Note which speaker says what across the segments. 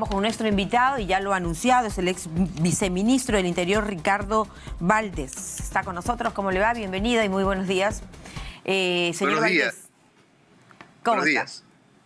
Speaker 1: Vamos con nuestro invitado y ya lo ha anunciado, es el ex viceministro del Interior, Ricardo Valdés. Está con nosotros, ¿cómo le va? Bienvenida y muy buenos días. Señor
Speaker 2: Buenos días.
Speaker 1: Valdés, ¿cómo
Speaker 2: Buenos
Speaker 1: está?
Speaker 2: días.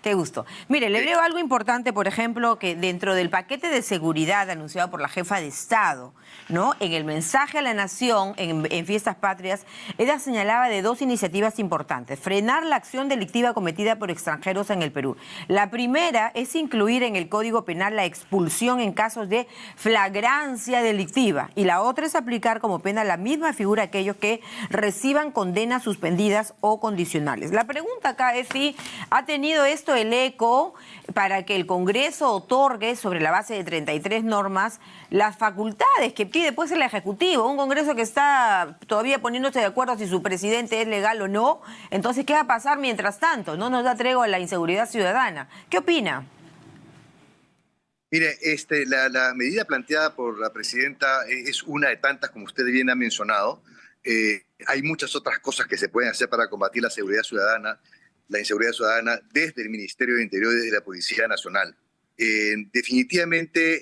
Speaker 1: Qué gusto. Mire, le leo algo importante, por ejemplo, que dentro del paquete de seguridad anunciado por la jefa de Estado, ¿no? En el mensaje a la nación en Fiestas Patrias, ella señalaba de dos iniciativas importantes: frenar la acción delictiva cometida por extranjeros en el Perú. La primera es incluir en el Código Penal la expulsión en casos de flagrancia delictiva, y la otra es aplicar como pena la misma figura a aquellos que reciban condenas suspendidas o condicionales. La pregunta acá es si ha tenido esto el eco para que el Congreso otorgue, sobre la base de 33 normas, las facultades que pide pues el Ejecutivo. Un Congreso que está todavía poniéndose de acuerdo si su presidente es legal o no. Entonces, ¿qué va a pasar mientras tanto? No nos da tregua a la inseguridad ciudadana. ¿Qué opina?
Speaker 2: Mire, la medida planteada por la presidenta es una de tantas, como usted bien ha mencionado. Hay muchas otras cosas que se pueden hacer para combatir la inseguridad ciudadana desde el Ministerio de Interior y desde la Policía Nacional. Definitivamente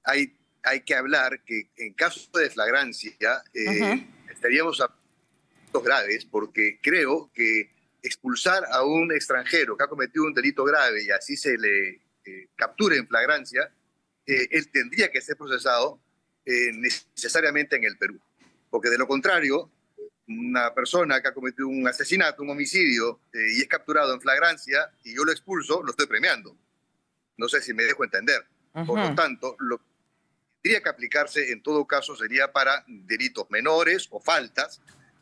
Speaker 2: hay que hablar que en caso de flagrancia estaríamos a puntos graves, porque creo que expulsar a un extranjero que ha cometido un delito grave y así se le capture en flagrancia, él tendría que ser procesado necesariamente en el Perú. Porque de lo contrario, una persona que ha cometido un asesinato, un homicidio, y es capturado en flagrancia, y yo lo expulso, lo estoy premiando. No sé si me dejo entender. Por lo tanto, lo que tendría que aplicarse en todo caso sería para delitos menores o faltas,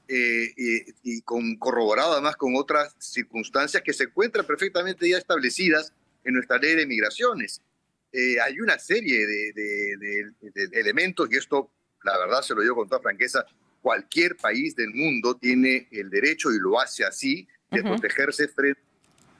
Speaker 2: y corroborado además con otras circunstancias que se encuentran perfectamente ya establecidas en nuestra ley de migraciones. Hay una serie de elementos, y esto, la verdad, se lo digo con toda franqueza: cualquier país del mundo tiene el derecho, y lo hace así, de protegerse frente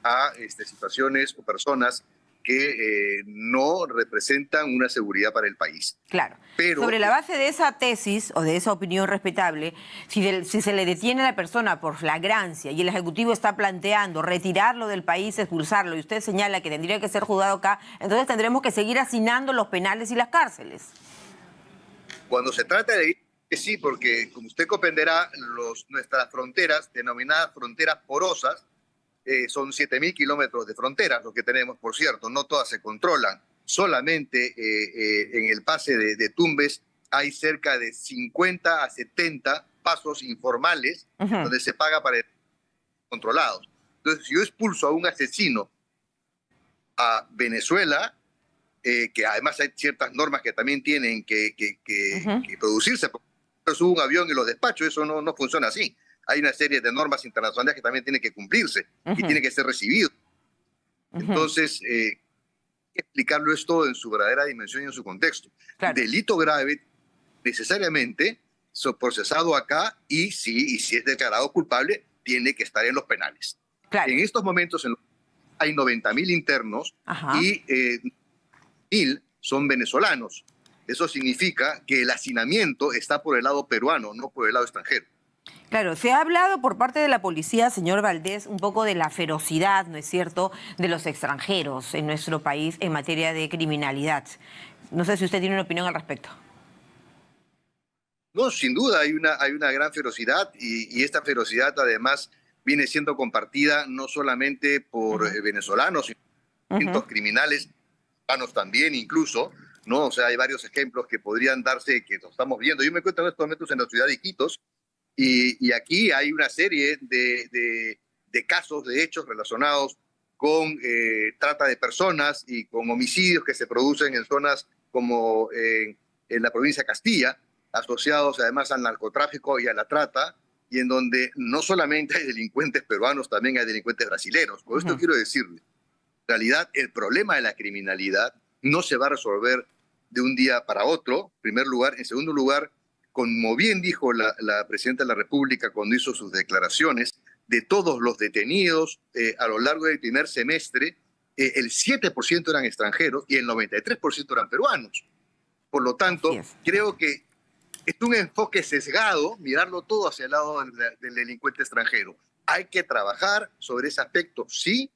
Speaker 2: a situaciones o personas que no representan una seguridad para el país.
Speaker 1: Claro.
Speaker 2: Pero
Speaker 1: sobre la base de esa tesis o de esa opinión respetable, si se le detiene a la persona por flagrancia y el Ejecutivo está planteando retirarlo del país, expulsarlo, y usted señala que tendría que ser juzgado acá, entonces tendremos que seguir hacinando los penales y las cárceles.
Speaker 2: Cuando se trata de ir, sí, porque como usted comprenderá, nuestras fronteras, denominadas fronteras porosas, son 7.000 kilómetros de fronteras lo que tenemos, por cierto. No todas se controlan. Solamente en el pase de Tumbes hay cerca de 50 a 70 pasos informales donde se paga para controlados. Entonces, si yo expulso a un asesino a Venezuela, que además hay ciertas normas que también tienen que producirse, pero subo un avión y los despacho, eso no funciona así. Hay una serie de normas internacionales que también tienen que cumplirse y tienen que ser recibidos. Entonces, hay que explicarlo esto en su verdadera dimensión y en su contexto. Claro. Delito grave, necesariamente, procesado acá, y si es declarado culpable, tiene que estar en los penales. Claro. En estos momentos hay 90.000 internos y 1.000 son venezolanos. Eso significa que el hacinamiento está por el lado peruano, no por el lado extranjero.
Speaker 1: Claro, se ha hablado por parte de la policía, señor Valdés, un poco de la ferocidad, ¿no es cierto?, de los extranjeros en nuestro país en materia de criminalidad. No sé si usted tiene una opinión al respecto.
Speaker 2: No, sin duda hay una gran ferocidad, y esta ferocidad además viene siendo compartida no solamente por venezolanos, sino criminales, hispanos también incluso, ¿no? O sea, hay varios ejemplos que podrían darse, que lo estamos viendo. Yo me encuentro en estos momentos en la ciudad de Iquitos, y aquí hay una serie de casos, de hechos relacionados con trata de personas y con homicidios que se producen en zonas como en la provincia de Castilla, asociados además al narcotráfico y a la trata, y en donde no solamente hay delincuentes peruanos, también hay delincuentes brasileños. Con esto quiero decirle, en realidad el problema de la criminalidad no se va a resolver de un día para otro, en primer lugar. En segundo lugar, como bien dijo la presidenta de la República cuando hizo sus declaraciones, de todos los detenidos a lo largo del primer semestre, el 7% eran extranjeros y el 93% eran peruanos. Por lo tanto, creo que es un enfoque sesgado mirarlo todo hacia el lado del delincuente extranjero. Hay que trabajar sobre ese aspecto, sí,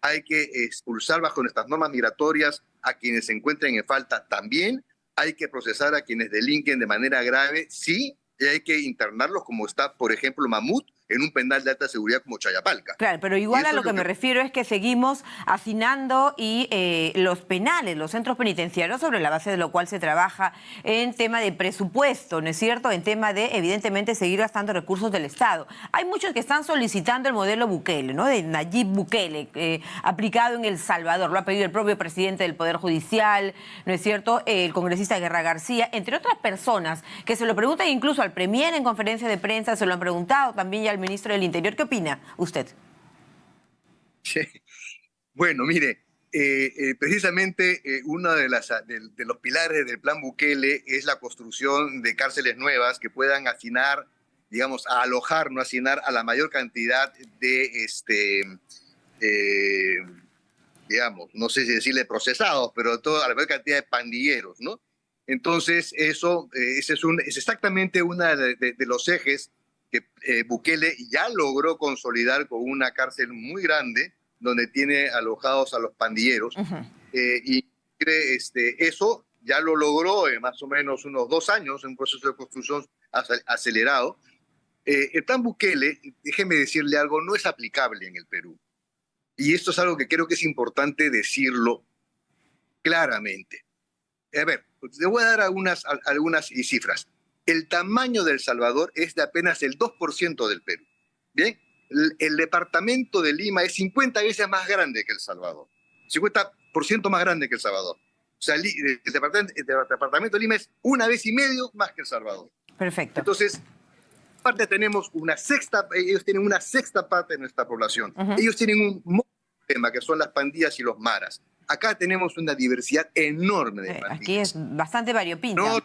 Speaker 2: hay que expulsar bajo nuestras normas migratorias a quienes se encuentren en falta también, hay que procesar a quienes delinquen de manera grave, sí, y hay que internarlos como está, por ejemplo, Mamut, en un penal de alta seguridad como Chayapalca.
Speaker 1: Claro, pero igual a lo que me refiero es que seguimos hacinando y los penales, los centros penitenciarios, sobre la base de lo cual se trabaja en tema de presupuesto, ¿no es cierto? En tema de, evidentemente, seguir gastando recursos del Estado. Hay muchos que están solicitando el modelo Bukele, ¿no? De Nayib Bukele, aplicado en El Salvador. Lo ha pedido el propio presidente del Poder Judicial, ¿no es cierto? El congresista Guerra García, entre otras personas que se lo preguntan incluso al premier en conferencia de prensa, se lo han preguntado también ya al ministro del Interior. ¿Qué opina usted?
Speaker 2: Sí. Bueno, mire, precisamente uno de los pilares del plan Bukele es la construcción de cárceles nuevas que puedan hacinar, digamos, a alojar, no hacinar a la mayor cantidad de, digamos, no sé si decirle procesados, pero a la mayor cantidad de pandilleros, ¿no? Entonces, ese es exactamente uno de los ejes que Bukele ya logró consolidar con una cárcel muy grande, donde tiene alojados a los pandilleros. Y eso ya lo logró en más o menos unos 2 años, en un proceso de construcción acelerado. El plan Bukele, déjeme decirle algo, no es aplicable en el Perú. Y esto es algo que creo que es importante decirlo claramente. A ver, le voy a dar algunas cifras. El tamaño de El Salvador es de apenas el 2% del Perú. Bien, el departamento de Lima es 50 veces más grande que El Salvador. 50% más grande que El Salvador. O sea, el departamento de Lima es 1,5 veces más que El Salvador.
Speaker 1: Perfecto.
Speaker 2: Entonces, aparte tenemos ellos tienen una sexta parte de nuestra población. Ellos tienen un tema que son las pandillas y los maras. Acá tenemos una diversidad enorme de pandillas.
Speaker 1: Aquí es bastante variopinta.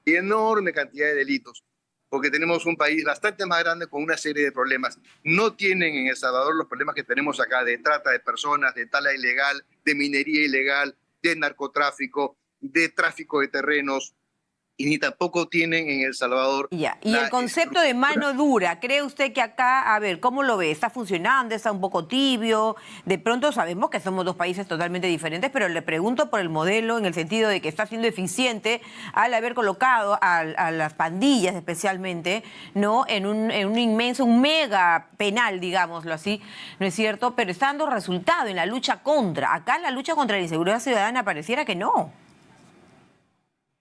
Speaker 2: Enorme cantidad de delitos, porque tenemos un país bastante más grande con una serie de problemas. No tienen en El Salvador los problemas que tenemos acá de trata de personas, de tala ilegal, de minería ilegal, de narcotráfico, de tráfico de terrenos, y ni tampoco tienen en El Salvador...
Speaker 1: Ya. Y el concepto de mano dura, ¿cree usted que acá, a ver, cómo lo ve? ¿Está funcionando? ¿Está un poco tibio? De pronto sabemos que somos dos países totalmente diferentes, pero le pregunto por el modelo en el sentido de que está siendo eficiente al haber colocado a las pandillas especialmente, ¿no? En un inmenso, un mega penal, digámoslo así, ¿no es cierto? Pero está dando resultado en la lucha contra. Acá la lucha contra la inseguridad ciudadana pareciera que no.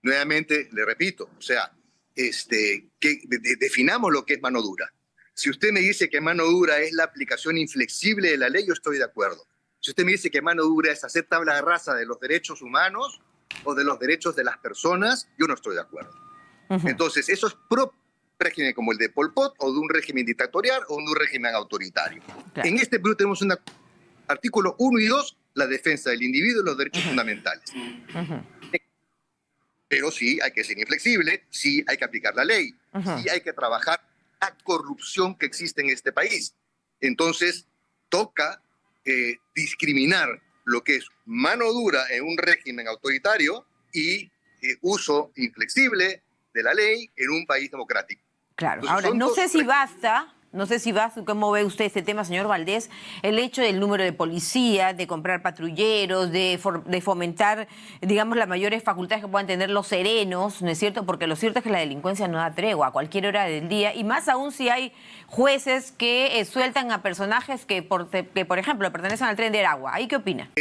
Speaker 2: Nuevamente, le repito, o sea, definamos lo que es mano dura. Si usted me dice que mano dura es la aplicación inflexible de la ley, yo estoy de acuerdo. Si usted me dice que mano dura es hacer tabla rasa de los derechos humanos o de los derechos de las personas, yo no estoy de acuerdo. Entonces, eso es propio de un régimen como el de Pol Pot, o de un régimen dictatorial, o de un régimen autoritario. Claro. En este Perú tenemos artículo 1 y 2, la defensa del individuo y los derechos fundamentales. Pero sí hay que ser inflexible, sí hay que aplicar la ley, sí hay que trabajar la corrupción que existe en este país. Entonces, toca discriminar lo que es mano dura en un régimen autoritario y uso inflexible de la ley en un país democrático.
Speaker 1: Claro, entonces, ahora no sé si basta... No sé si va, ¿cómo ve usted este tema, señor Valdés? El hecho del número de policía, de comprar patrulleros, de fomentar, digamos, las mayores facultades que puedan tener los serenos, ¿no es cierto? Porque lo cierto es que la delincuencia no da tregua a cualquier hora del día, y más aún si hay jueces que sueltan a personajes que, por ejemplo, pertenecen al Tren de Aragua. ¿Ahí qué opina?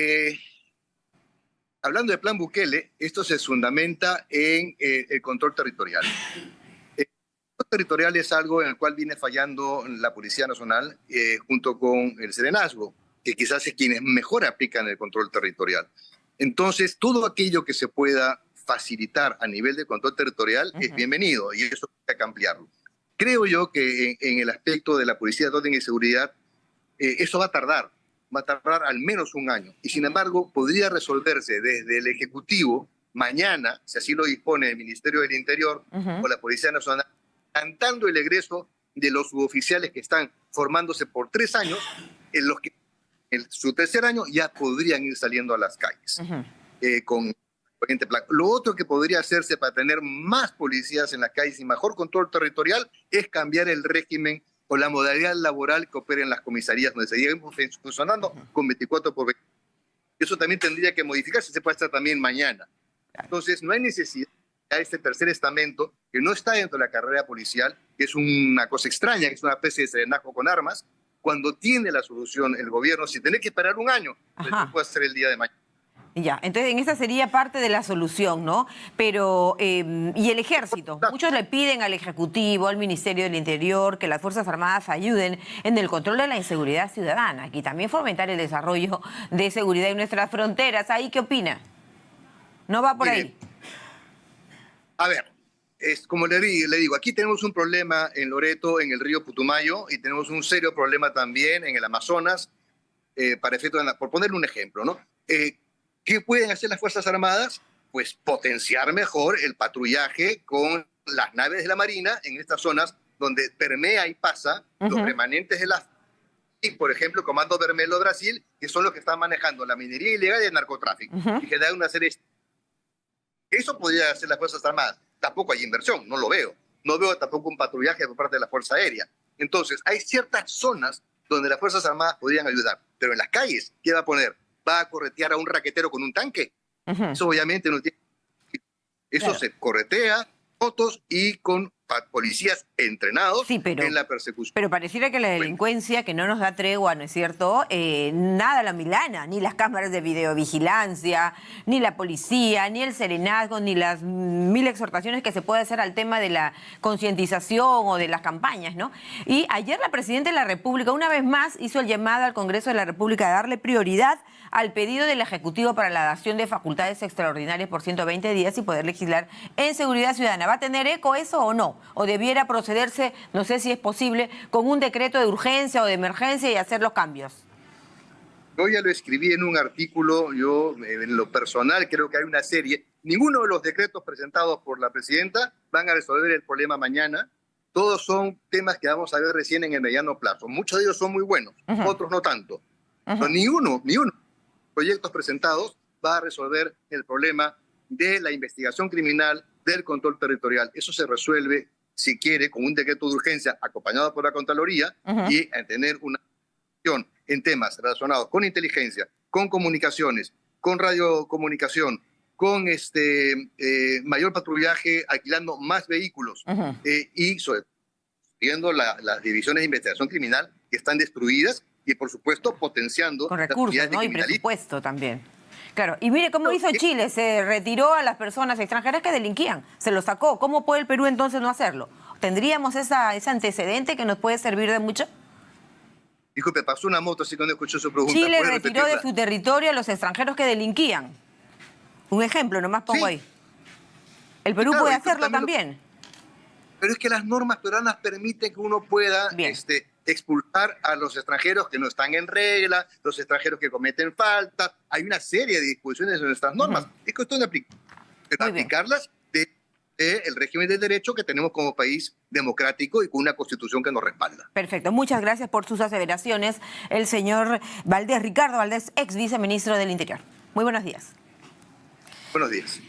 Speaker 2: Hablando del plan Bukele, esto se fundamenta en el control territorial. Territorial es algo en el cual viene fallando la Policía Nacional junto con el Serenazgo, que quizás es quienes mejor aplican el control territorial. Entonces, todo aquello que se pueda facilitar a nivel de control territorial es bienvenido, y eso hay que ampliarlo. Creo yo que en el aspecto de la Policía de Orden y Seguridad, eso va a tardar al menos 1 año, y sin embargo podría resolverse desde el Ejecutivo mañana, si así lo dispone el Ministerio del Interior o la Policía Nacional, adelantando el egreso de los suboficiales que están formándose por 3 años, en los que en su 3er año ya podrían ir saliendo a las calles con este plan. Lo otro que podría hacerse para tener más policías en las calles y mejor control territorial es cambiar el régimen o la modalidad laboral que opera en las comisarías, donde seguimos funcionando con 24/20. Eso también tendría que modificarse, se puede hacer también mañana. Entonces, no hay necesidad de este tercer estamento, que no está dentro de la carrera policial, que es una cosa extraña, que es una especie de serenajo con armas, cuando tiene la solución el gobierno, sin tener que esperar un año, pues se puede hacer el día de mañana.
Speaker 1: Ya, entonces en esa sería parte de la solución, ¿no? Pero, ¿y el ejército? Muchos le piden al Ejecutivo, al Ministerio del Interior, que las Fuerzas Armadas ayuden en el control de la inseguridad ciudadana y también fomentar el desarrollo de seguridad en nuestras fronteras. ¿Ahí qué opina? ¿No va por ahí?
Speaker 2: A ver, es como le digo, aquí tenemos un problema en Loreto, en el río Putumayo, y tenemos un serio problema también en el Amazonas, por ponerle un ejemplo, ¿no? ¿Qué pueden hacer las Fuerzas Armadas? Pues potenciar mejor el patrullaje con las naves de la Marina en estas zonas donde permea y pasa los remanentes de las... Y, por ejemplo, Comando Vermelho Brasil, que son los que están manejando la minería ilegal y el narcotráfico, y que dan una serie... Eso podría hacer las Fuerzas Armadas. Tampoco hay inversión, no lo veo. No veo tampoco un patrullaje por parte de la Fuerza Aérea. Entonces, hay ciertas zonas donde las Fuerzas Armadas podrían ayudar. Pero en las calles, ¿qué va a poner? ¿Va a corretear a un raquetero con un tanque? Eso obviamente no tiene... Eso se corretea, fotos y con policías entrenados en la persecución.
Speaker 1: Pero pareciera que la delincuencia, que no nos da tregua, ¿no es cierto? Nada la milana, ni las cámaras de videovigilancia, ni la policía, ni el serenazgo, ni las 1000 exhortaciones que se puede hacer al tema de la concientización o de las campañas, ¿no? Y ayer la Presidenta de la República una vez más hizo el llamado al Congreso de la República a darle prioridad al pedido del Ejecutivo para la dación de facultades extraordinarias por 120 días y poder legislar en seguridad ciudadana. ¿Va a tener eco eso o no? ¿O debiera procederse, no sé si es posible, con un decreto de urgencia o de emergencia y hacer los cambios?
Speaker 2: Yo ya lo escribí en un artículo, yo en lo personal creo que hay una serie. Ninguno de los decretos presentados por la Presidenta van a resolver el problema mañana. Todos son temas que vamos a ver recién en el mediano plazo. Muchos de ellos son muy buenos, otros no tanto. Pero ni uno proyectos presentados va a resolver el problema de la investigación criminal, del control territorial. Eso se resuelve, si quiere, con un decreto de urgencia acompañado por la Contraloría y en tener una acción en temas relacionados con inteligencia, con comunicaciones, con radiocomunicación, con mayor patrullaje, alquilando más vehículos y sobre todo viendo las divisiones de investigación criminal que están destruidas y, por supuesto, potenciando
Speaker 1: con recursos, ¿no? Y presupuesto también. Claro, y mire cómo hizo Chile, se retiró a las personas extranjeras que delinquían, se los sacó. ¿Cómo puede el Perú entonces no hacerlo? ¿Tendríamos ese antecedente que nos puede servir de mucho?
Speaker 2: Disculpe, pasó una moto, así que no escuchó su pregunta.
Speaker 1: Chile retiró de su territorio a los extranjeros que delinquían. Un ejemplo, nomás pongo ahí. ¿El Perú puede hacerlo también?
Speaker 2: Pero es que las normas peruanas permiten que uno pueda expulsar a los extranjeros que no están en regla, los extranjeros que cometen faltas. Hay una serie de disposiciones en nuestras normas. Es cuestión de aplicarlas del régimen de derecho que tenemos como país democrático y con una constitución que nos respalda.
Speaker 1: Perfecto. Muchas gracias por sus aseveraciones. El señor Valdés, Ricardo Valdés, ex viceministro del Interior. Muy buenos días.
Speaker 2: Buenos días.